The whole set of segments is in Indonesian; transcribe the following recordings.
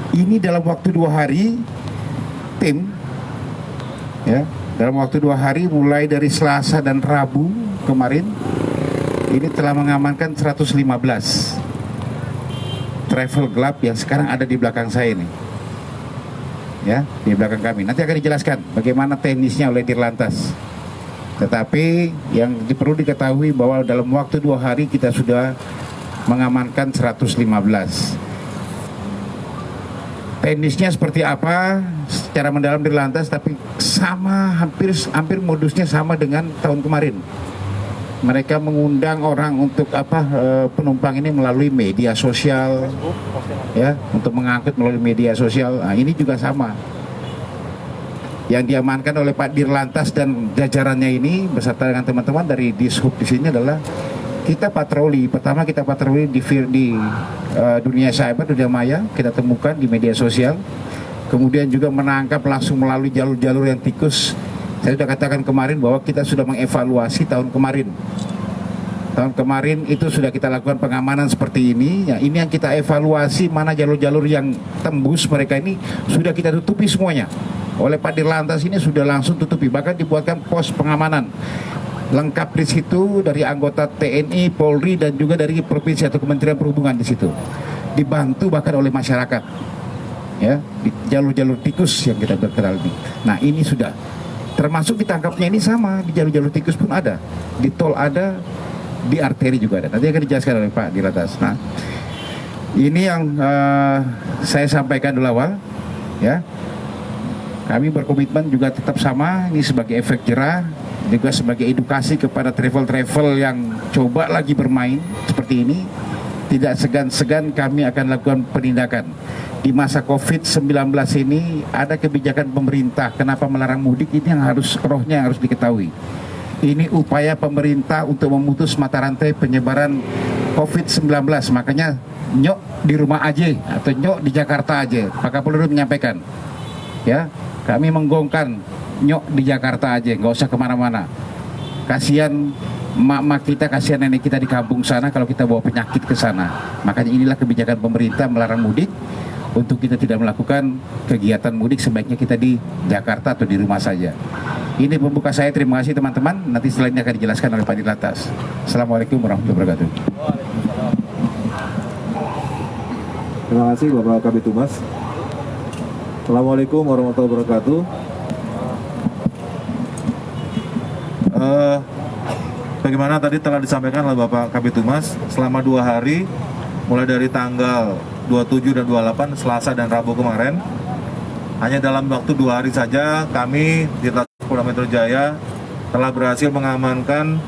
Ini dalam waktu 2 hari tim, ya, dalam waktu 2 hari mulai dari Selasa dan Rabu kemarin ini telah mengamankan 115 travel gelap yang sekarang ada di belakang saya ini, ya, di belakang kami. Nanti akan dijelaskan bagaimana teknisnya oleh Dirlantas. Tetapi yang perlu diketahui bahwa dalam waktu 2 hari kita sudah mengamankan 115. Teknisnya seperti apa secara mendalam Dirlantas, tapi sama, hampir modusnya sama dengan tahun kemarin. Mereka mengundang orang untuk penumpang ini melalui media sosial, ya, untuk mengangkut melalui media sosial. Nah, ini juga sama. Yang diamankan oleh Pak Dirlantas dan jajarannya ini beserta dengan teman-teman dari Dishub di sini adalah kita patroli. Pertama kita patroli di dunia cyber, dunia maya, kita temukan di media sosial. Kemudian juga menangkap langsung melalui jalur-jalur yang tikus. Saya sudah katakan kemarin bahwa kita sudah mengevaluasi tahun kemarin. Tahun kemarin itu sudah kita lakukan pengamanan seperti ini. Ya, ini yang kita evaluasi, mana jalur-jalur yang tembus mereka ini sudah kita tutupi semuanya. Oleh Pak Dirlantas ini sudah langsung tutupi, bahkan dibuatkan pos pengamanan lengkap di situ dari anggota TNI, Polri dan juga dari provinsi atau Kementerian Perhubungan di situ. Dibantu bahkan oleh masyarakat, ya, di jalur-jalur tikus yang kita berkenal ini. Nah, ini sudah termasuk ditangkapnya ini sama di jalur-jalur tikus pun ada, di tol ada, di arteri juga ada. Nanti akan dijelaskan oleh Pak Dirlantas. Nah, ini yang saya sampaikan dulu awal, ya. Kami berkomitmen juga tetap sama, ini sebagai efek jerah, juga sebagai edukasi kepada travel-travel yang coba lagi bermain seperti ini. Tidak segan-segan kami akan lakukan penindakan. Di masa COVID-19 ini ada kebijakan pemerintah, kenapa melarang mudik, ini yang rohnya yang harus diketahui. Ini upaya pemerintah untuk memutus mata rantai penyebaran COVID-19. Makanya nyok di rumah aja atau nyok di Jakarta aja. Pak Kapolri menyampaikan, ya, kami menggongkan nyok di Jakarta aja, nggak usah kemana-mana. Kasihan mak-mak kita, kasihan nenek kita di kampung sana kalau kita bawa penyakit ke sana. Makanya inilah kebijakan pemerintah melarang mudik. Untuk kita tidak melakukan kegiatan mudik, sebaiknya kita di Jakarta atau di rumah saja. Ini pembuka saya, terima kasih teman-teman. Nanti selanjutnya akan dijelaskan oleh Pak Dirlantas. Assalamualaikum warahmatullahi wabarakatuh. Terima kasih Bapak Kabid Humas. Assalamualaikum warahmatullahi wabarakatuh. Bagaimana tadi telah disampaikan oleh Bapak Kabid Humas, selama 2 hari, mulai dari tanggal 27 dan 28, Selasa dan Rabu kemarin, hanya dalam waktu 2 hari saja kami di Polda Metro Jaya telah berhasil mengamankan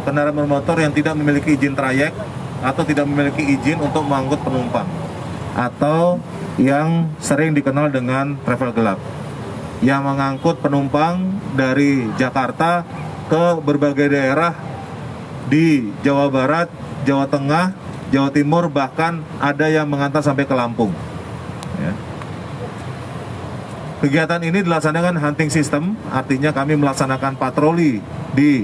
kendaraan bermotor yang tidak memiliki izin trayek atau tidak memiliki izin untuk mengangkut penumpang, atau yang sering dikenal dengan travel gelap, yang mengangkut penumpang dari Jakarta ke berbagai daerah di Jawa Barat, Jawa Tengah, Jawa Timur, bahkan ada yang mengantar sampai ke Lampung, ya. Kegiatan ini dilaksanakan hunting system, artinya kami melaksanakan patroli di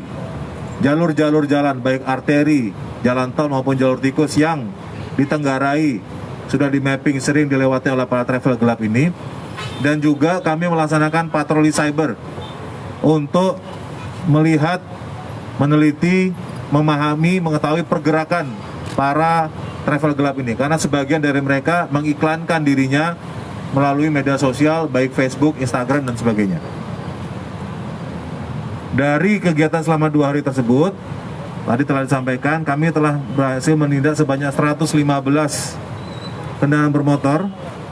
jalur-jalur jalan, baik arteri, jalan tol maupun jalur tikus yang ditenggarai, sudah di mapping, sering dilewati oleh para travel gelap ini. Dan juga kami melaksanakan patroli cyber untuk melihat, meneliti, memahami, mengetahui pergerakan para travel gelap ini. Karena sebagian dari mereka mengiklankan dirinya melalui media sosial, baik Facebook, Instagram, dan sebagainya. Dari kegiatan selama 2 hari tersebut, tadi telah disampaikan, kami telah berhasil menindak sebanyak 115 kendaraan bermotor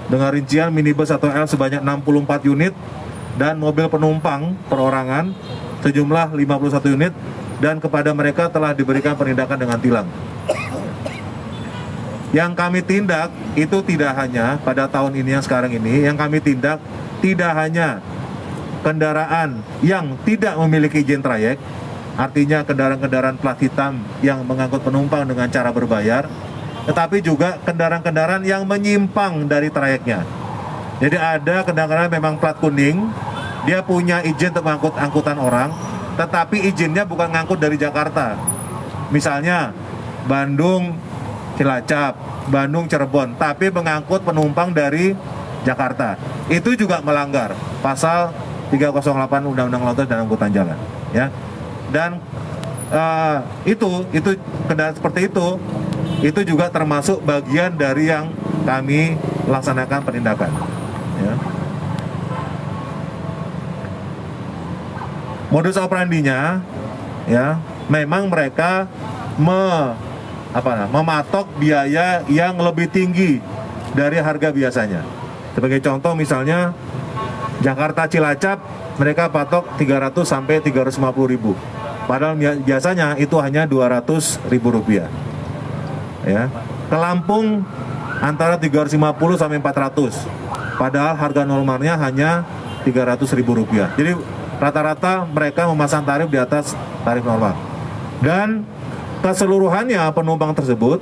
dengan rincian minibus atau L sebanyak 64 unit dan mobil penumpang perorangan sejumlah 51 unit, dan kepada mereka telah diberikan penindakan dengan tilang. Yang kami tindak itu tidak hanya pada tahun ini yang sekarang ini, yang kami tindak tidak hanya kendaraan yang tidak memiliki izin trayek, artinya kendaraan-kendaraan plat hitam yang mengangkut penumpang dengan cara berbayar, tetapi juga kendaraan-kendaraan yang menyimpang dari trayeknya. Jadi ada kendaraan memang plat kuning, dia punya izin untuk mengangkut angkutan orang, tetapi izinnya bukan ngangkut dari Jakarta. Misalnya Bandung Cilacap, Bandung, Cirebon, tapi mengangkut penumpang dari Jakarta. Itu juga melanggar pasal 308 Undang-Undang Laut Lintas dan Angkutan Jalan, ya. Dan itu kendaraan seperti itu juga termasuk bagian dari yang kami laksanakan penindakan, ya. Modus operandinya, ya, memang mereka mematok biaya yang lebih tinggi dari harga biasanya. Sebagai contoh misalnya Jakarta Cilacap mereka patok 300 sampai 350 ribu. Padahal biasanya itu hanya 200 ribu rupiah. Ya. Ke Lampung antara 350 sampai 400. Padahal harga normalnya hanya 300 ribu rupiah. Jadi rata-rata mereka memasang tarif di atas tarif normal. Dan keseluruhannya penumpang tersebut,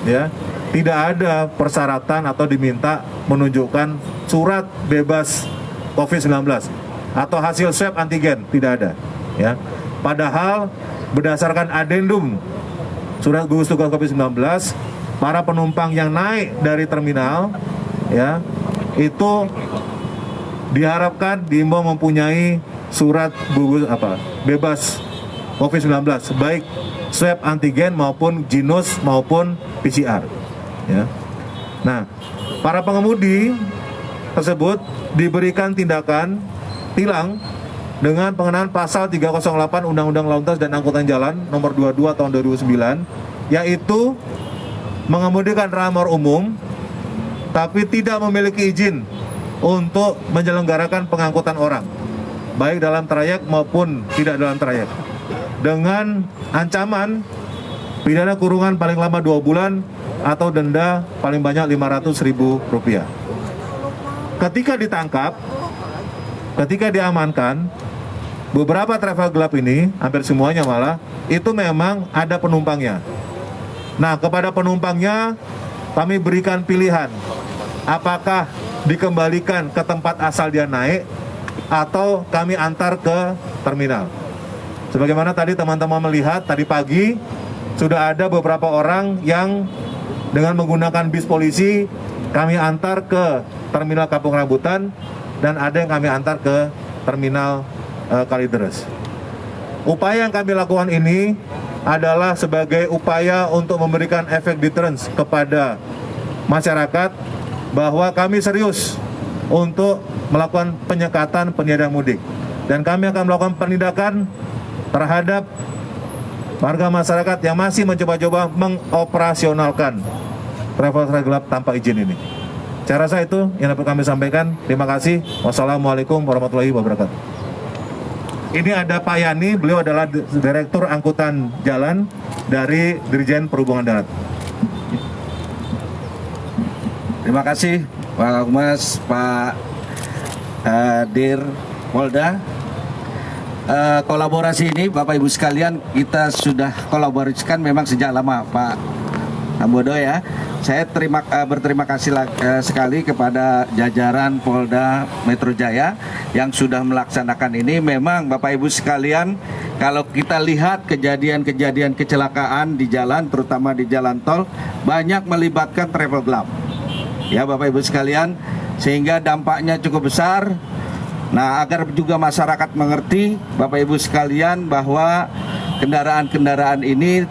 ya, tidak ada persyaratan atau diminta menunjukkan surat bebas COVID-19 atau hasil swab antigen, tidak ada, ya. Padahal berdasarkan adendum surat gugus tugas COVID-19, para penumpang yang naik dari terminal, ya, itu diharapkan diimbau mempunyai surat gugus bebas COVID-19, baik swab antigen maupun Ginos maupun PCR, ya. Nah, para pengemudi tersebut diberikan tindakan tilang dengan pengenaan pasal 308 Undang-Undang Laut Lintas dan Angkutan Jalan nomor 22 tahun 2009, yaitu mengemudikan ramor umum tapi tidak memiliki izin untuk menyelenggarakan pengangkutan orang, baik dalam trayek maupun tidak dalam trayek, dengan ancaman pidana kurungan paling lama 2 bulan atau denda paling banyak 500 ribu rupiah. Ketika ditangkap, ketika diamankan, beberapa travel gelap ini, hampir semuanya malah, itu memang ada penumpangnya. Nah, kepada penumpangnya kami berikan pilihan, apakah dikembalikan ke tempat asal dia naik atau kami antar ke terminal. Sebagaimana tadi teman-teman melihat, tadi pagi sudah ada beberapa orang yang dengan menggunakan bis polisi kami antar ke terminal Kampung Rambutan, dan ada yang kami antar ke terminal Kalideres. Upaya yang kami lakukan ini adalah sebagai upaya untuk memberikan efek deterrence kepada masyarakat bahwa kami serius untuk melakukan penyekatan peniadaan mudik, dan kami akan melakukan penindakan terhadap warga masyarakat yang masih mencoba-coba mengoperasionalkan travel gelap tanpa izin ini. Saya rasa itu yang dapat kami sampaikan. Terima kasih. Wassalamualaikum warahmatullahi wabarakatuh. Ini ada Pak Yani, beliau adalah Direktur Angkutan Jalan dari Dirjen Perhubungan Darat. Terima kasih Pak Humas, Pak Dir Polda. Kolaborasi ini Bapak Ibu sekalian kita sudah kolaborasikan memang sejak lama Pak Ambodo, ya. Saya berterima kasih sekali kepada jajaran Polda Metro Jaya yang sudah melaksanakan ini. Memang Bapak Ibu sekalian, kalau kita lihat kejadian-kejadian kecelakaan di jalan, terutama di jalan tol, banyak melibatkan travel gelap, ya Bapak Ibu sekalian, sehingga dampaknya cukup besar. Nah, agar juga masyarakat mengerti Bapak Ibu sekalian bahwa kendaraan-kendaraan ini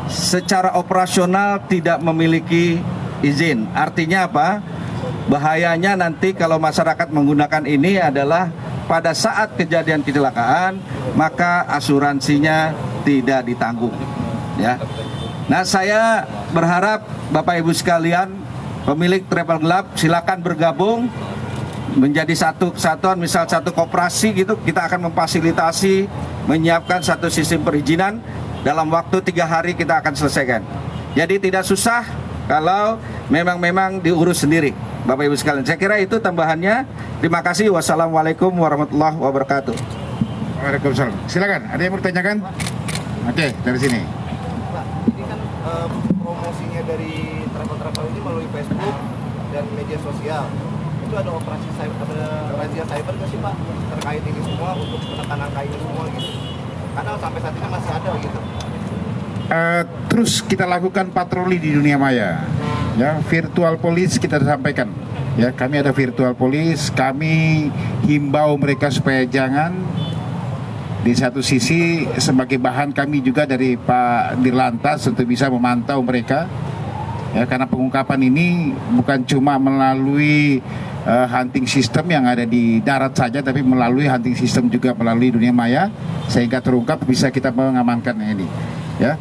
secara operasional tidak memiliki izin. Artinya apa? Bahayanya nanti kalau masyarakat menggunakan ini adalah pada saat kejadian kecelakaan, maka asuransinya tidak ditanggung, ya. Nah, saya berharap Bapak Ibu sekalian, pemilik travel gelap silakan bergabung menjadi satu kesatuan, misal satu koperasi gitu. Kita akan memfasilitasi, menyiapkan satu sistem perizinan. Dalam waktu 3 hari kita akan selesaikan. Jadi tidak susah kalau memang diurus sendiri, Bapak Ibu sekalian. Saya kira itu tambahannya. Terima kasih. Wassalamualaikum warahmatullahi wabarakatuh. Waalaikumsalam. Silakan. Ada yang mau ditanyakan? Oke, dari sini. Pak, ini kan promosinya dari travel ini melalui Facebook dan media sosial. Itu ada operasi cyber, ada razia cyber nggak sih Pak terkait ini semua untuk menekan angka ini semua gitu? Karena sampai saat ini masih ada gitu. terus kita lakukan patroli di dunia maya. Ya, virtual police kita sampaikan. Ya, kami ada virtual police, kami himbau mereka supaya jangan. Di satu sisi sebagai bahan kami juga dari Pak Dirlantas untuk bisa memantau mereka. Ya, karena pengungkapan ini bukan cuma melalui hunting system yang ada di darat saja, tapi melalui hunting system juga melalui dunia maya, sehingga terungkap bisa kita mengamankan ini. Ya,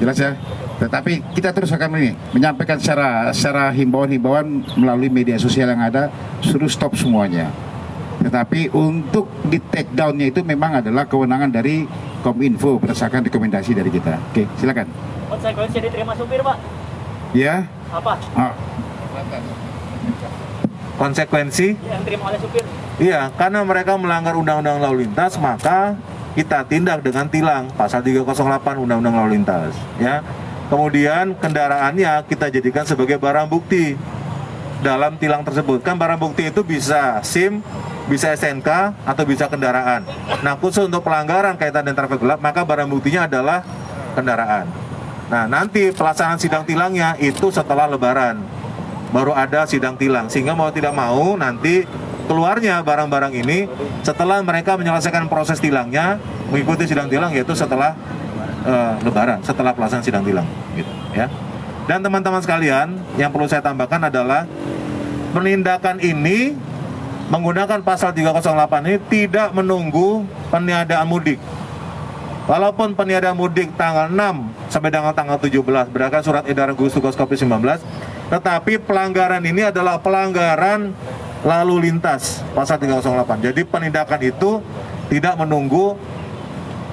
jelas ya. Tetapi kita terus akan menyampaikan secara himbauan-himbauan melalui media sosial yang ada, suruh stop semuanya. Tetapi untuk di take down-nya itu memang adalah kewenangan dari Kominfo berdasarkan rekomendasi dari kita. Oke, silakan. Konsekuensi diterima supir, Pak? Ya. Apa? Konsekuensi? Yang diterima oleh supir? Iya, karena mereka melanggar undang-undang lalu lintas, maka kita tindak dengan tilang pasal 308 Undang-Undang Lalu Lintas. Ya. Kemudian kendaraannya kita jadikan sebagai barang bukti dalam tilang tersebut. Kan barang bukti itu bisa SIM, bisa SNK, atau bisa kendaraan. Nah, khusus untuk pelanggaran kaitan dengan traffic gelap, maka barang buktinya adalah kendaraan. Nah, nanti pelaksanaan sidang tilangnya itu setelah Lebaran, baru ada sidang tilang. Sehingga mau tidak mau nanti keluarnya barang-barang ini setelah mereka menyelesaikan proses tilangnya, mengikuti sidang tilang, yaitu setelah Lebaran, setelah pelaksanaan sidang tilang. Gitu, ya. Dan teman-teman sekalian, yang perlu saya tambahkan adalah penindakan ini menggunakan pasal 308 ini tidak menunggu peniadaan mudik. Walaupun peniadaan mudik tanggal 6 sampai dengan tanggal 17 berdasarkan surat edaran gugus tugas COVID-19, tetapi pelanggaran ini adalah pelanggaran lalu lintas pasal 308. Jadi penindakan itu tidak menunggu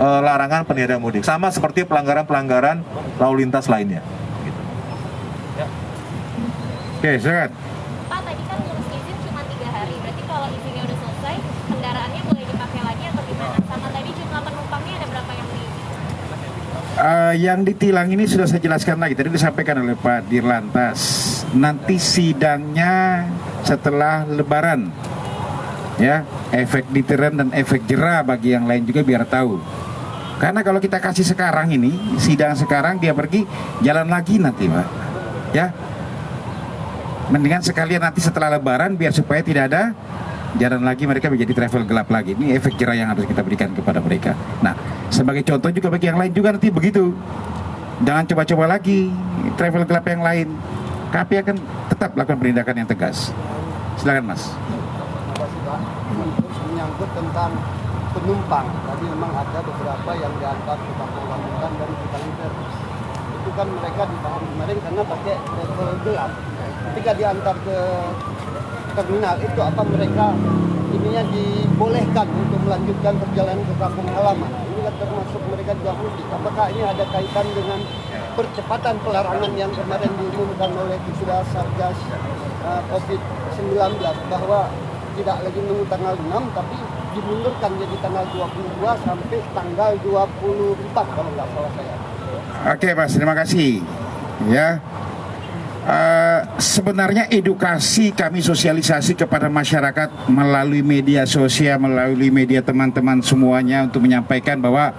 larangan peniadaan mudik. Sama seperti pelanggaran-pelanggaran lalu lintas lainnya. Gitu. Ya. Oke, silakan. Pak, tadi kan ngurus izin cuma 3 hari. Berarti kalau izinnya udah selesai, kendaraannya boleh dipakai lagi atau gimana? Sama tadi jumlah penumpangnya ada berapa yang Yang ditilang ini sudah saya jelaskan lagi. Tadi disampaikan oleh Pak Dirlantas. Nanti sidangnya setelah Lebaran. Ya, efek deteran dan efek jera bagi yang lain juga biar tahu. Karena kalau kita kasih sekarang ini, sidang sekarang, dia pergi jalan lagi nanti, Pak. Ya, mendingan sekalian nanti setelah Lebaran biar supaya tidak ada jalan lagi, mereka menjadi travel gelap lagi. Ini efek jera yang harus kita berikan kepada mereka. Nah, sebagai contoh juga bagi yang lain juga nanti begitu. Jangan coba-coba lagi travel gelap yang lain. KP akan tetap lakukan penindakan yang tegas. Silakan, Mas. Terus menyangkut tentang penumpang, tadi memang ada beberapa yang diantar ke Kampung Rambutan dan Bintang Terus. Itu kan mereka dipahami kemarin karena pakai travel gelap. Ketika diantar ke terminal itu apa mereka ininya dibolehkan untuk melanjutkan perjalanan ke kampung halaman. Ini kan termasuk mereka juga mudik. Apakah ini ada kaitan dengan percepatan pelarangan yang kemarin diumumkan oleh sudah Satgas COVID-19 bahwa tidak lagi menunggu tanggal 6 tapi dimundurkan jadi tanggal 22 sampai tanggal 24 kalau nggak salah saya. Oke, Mas, terima kasih. Ya. Sebenarnya edukasi kami sosialisasi kepada masyarakat melalui media sosial, melalui media teman-teman semuanya untuk menyampaikan bahwa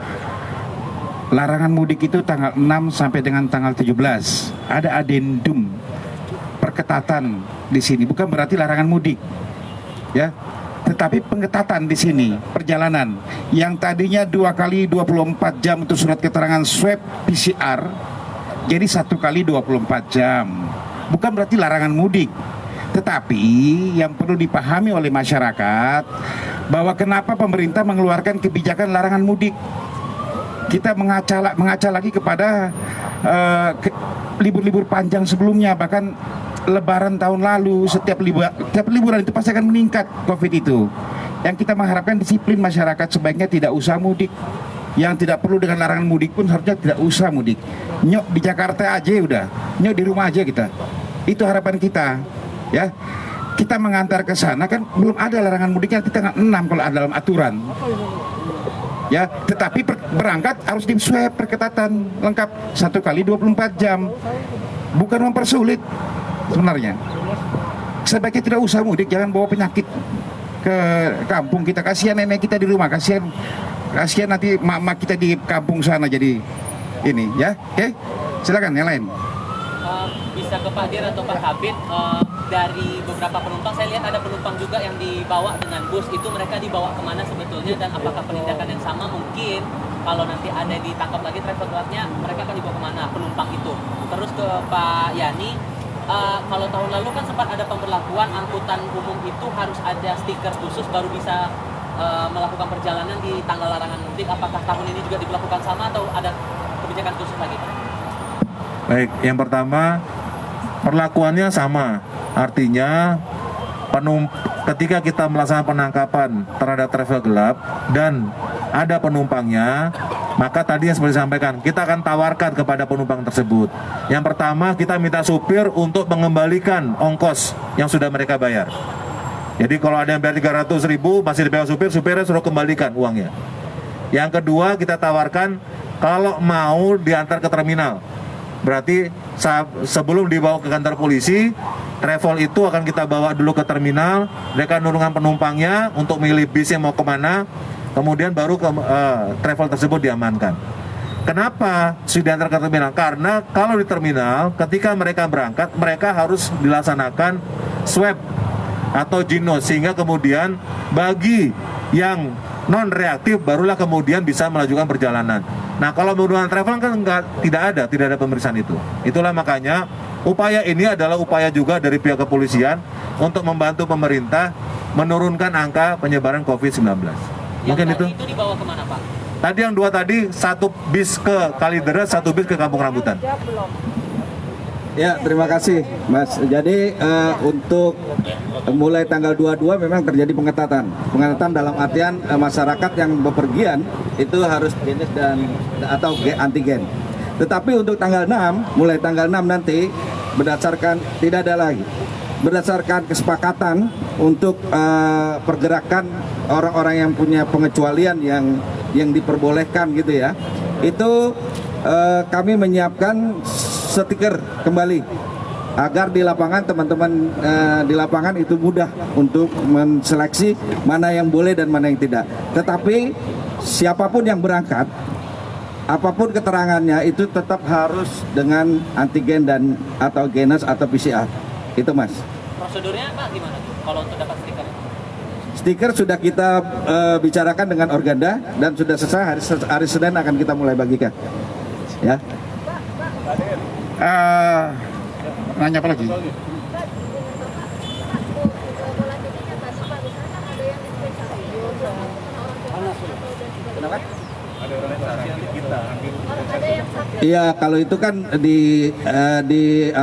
larangan mudik itu tanggal 6 sampai dengan tanggal 17. Ada adendum perketatan di sini, bukan berarti larangan mudik. Ya. Tetapi pengetatan di sini perjalanan yang tadinya 2 kali 24 jam untuk surat keterangan swab PCR jadi 1 kali 24 jam. Bukan berarti larangan mudik. Tetapi yang perlu dipahami oleh masyarakat bahwa kenapa pemerintah mengeluarkan kebijakan larangan mudik. Kita mengaca lagi kepada libur-libur panjang sebelumnya, bahkan Lebaran tahun lalu, setiap liburan itu pasti akan meningkat COVID itu. Yang kita mengharapkan disiplin masyarakat, sebaiknya tidak usah mudik. Yang tidak perlu dengan larangan mudik pun harusnya tidak usah mudik. Nyok di Jakarta aja udah, nyok di rumah aja kita. Itu harapan kita, ya. Kita mengantar ke sana kan belum ada larangan mudiknya di tanggal 6 kalau ada dalam aturan. Ya, tetapi berangkat harus di swab perketatan lengkap 1 kali 24 jam. Bukan mempersulit sebenarnya. Sebaiknya tidak usah mudik, jangan bawa penyakit ke kampung kita. Kasihan nenek kita di rumah, kasihan nanti mak-mak kita di kampung sana jadi ini ya. Oke, silakan yang lain. Bisa ke Pak Dir atau Pak Kabit, dari beberapa penumpang saya lihat ada penumpang juga yang dibawa dengan bus, itu mereka dibawa kemana sebetulnya dan apakah penindakan yang sama mungkin kalau nanti ada ditangkap lagi travel gelapnya mereka akan dibawa kemana penumpang itu. Terus ke Pak Yani, kalau tahun lalu kan sempat ada pemberlakuan angkutan umum itu harus ada stiker khusus baru bisa melakukan perjalanan di tanggal larangan mudik, apakah tahun ini juga diberlakukan sama atau ada kebijakan khusus lagi Pak? Baik, yang pertama perlakuannya sama, artinya ketika kita melaksanakan penangkapan terhadap travel gelap dan ada penumpangnya, maka tadi yang seperti disampaikan, kita akan tawarkan kepada penumpang tersebut. Yang pertama, kita minta supir untuk mengembalikan ongkos yang sudah mereka bayar. Jadi kalau ada yang bayar 300.000 masih dibayar supir, supirnya suruh kembalikan uangnya. Yang kedua, kita tawarkan kalau mau diantar ke terminal. Berarti sebelum dibawa ke kantor polisi, travel itu akan kita bawa dulu ke terminal, mereka nurunkan penumpangnya untuk milih bis yang mau kemana, kemudian baru travel tersebut diamankan. Kenapa sudah diantar ke terminal? Karena kalau di terminal, ketika mereka berangkat, mereka harus dilaksanakan swab atau ginos, sehingga kemudian bagi yang non reaktif barulah kemudian bisa melakukan perjalanan. Nah, kalau menggunakan travel kan tidak ada pemeriksaan itu. Itulah makanya upaya ini adalah upaya juga dari pihak kepolisian untuk membantu pemerintah menurunkan angka penyebaran COVID-19. Mungkin itu. Itu dibawa kemana Pak? Tadi yang dua tadi, satu bis ke Kalideres, satu bis ke Kampung Rambutan. Ya, terima kasih Mas. Jadi untuk mulai tanggal 22 memang terjadi pengetatan. Pengetatan dalam artian masyarakat yang bepergian itu harus jenis atau antigen. Tetapi untuk tanggal 6, mulai tanggal 6 nanti berdasarkan tidak ada lagi. Berdasarkan kesepakatan untuk pergerakan orang-orang yang punya pengecualian yang diperbolehkan gitu ya. Itu kami menyiapkan stiker kembali agar di lapangan teman-teman di lapangan itu mudah untuk menseleksi mana yang boleh dan mana yang tidak. Tetapi siapapun yang berangkat, apapun keterangannya itu tetap harus dengan antigen dan atau genos atau PCR. Itu Mas. Prosedurnya Pak gimana kalau untuk dapat stiker? Stiker sudah kita bicarakan dengan Organda dan sudah selesai, hari Senin akan kita mulai bagikan. Ya. Nanya apa lagi? Iya, kalau itu kan di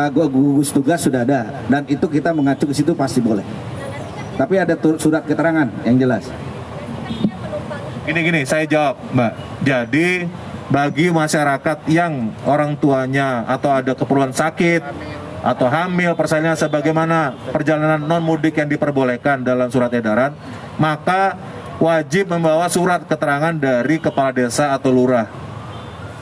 gugus tugas sudah ada dan itu kita mengacu ke situ pasti boleh. Tapi ada surat keterangan yang jelas. Gini, saya jawab, Mbak. Jadi bagi masyarakat yang orang tuanya atau ada keperluan sakit atau hamil, persalinan sebagaimana perjalanan non mudik yang diperbolehkan dalam surat edaran, maka wajib membawa surat keterangan dari kepala desa atau lurah,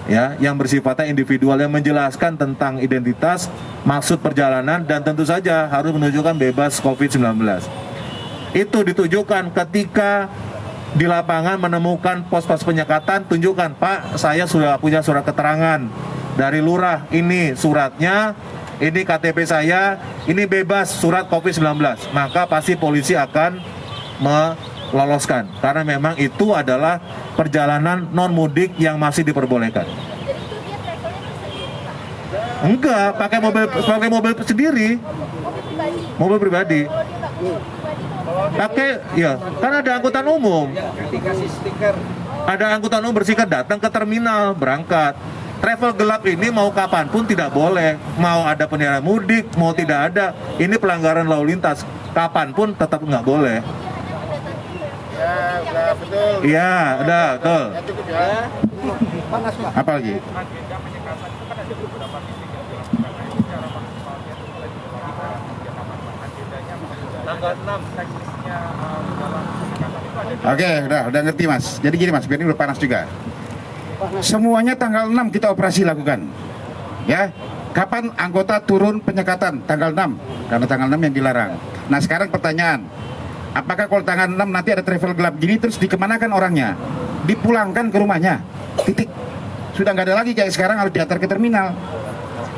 ya, yang bersifatnya individual yang menjelaskan tentang identitas, maksud perjalanan, dan tentu saja harus menunjukkan bebas COVID-19. Itu ditujukan ketika di lapangan menemukan pos-pos penyekatan, tunjukkan, Pak, saya sudah punya surat keterangan dari lurah, ini suratnya, ini KTP saya, ini bebas surat COVID-19, maka pasti polisi akan meloloskan, karena memang itu adalah perjalanan non mudik yang masih diperbolehkan. Enggak, pakai mobil sendiri, mobil pribadi. Pakai, ya, kan ada angkutan umum. Dikasih stiker. Ada angkutan umum bersikat datang ke terminal, berangkat. Travel gelap ini mau kapanpun tidak boleh. Mau ada peniadaan mudik, mau tidak ada. Ini pelanggaran lalu lintas. Kapanpun tetap nggak boleh. Ya, udah betul. Iya, udah, betul. Apa lagi? Tanggal 6 teknisnya dalam penyekatan itu ada. Oke, udah ngerti Mas. Jadi gini Mas, biar ini udah panas juga. Semuanya tanggal 6 kita operasi lakukan. Ya. Kapan anggota turun penyekatan? Tanggal 6. Karena tanggal 6 yang dilarang. Nah, sekarang pertanyaan. Apakah kalau tanggal 6 nanti ada travel gelap gini terus dikemanakan orangnya? Dipulangkan ke rumahnya. Titik. Sudah nggak ada lagi kayak sekarang harus diantar ke terminal.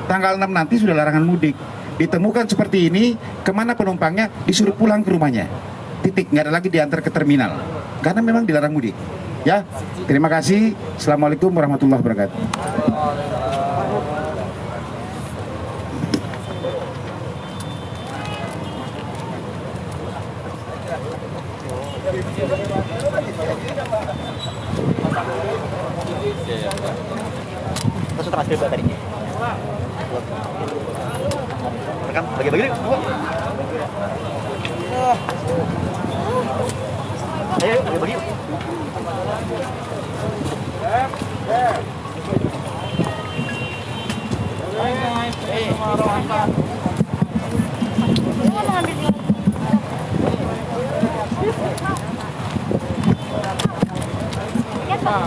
Tanggal 6 nanti sudah larangan mudik. Ditemukan seperti ini, kemana penumpangnya? Disuruh pulang ke rumahnya. Titik, nggak ada lagi diantar ke terminal. Karena memang dilarang mudik. Ya, terima kasih. Assalamualaikum warahmatullahi wabarakatuh. Terus transkrip tadi. Rekam bagi-bagi deh. Ayo, bagi-bagi. Ya, Pak.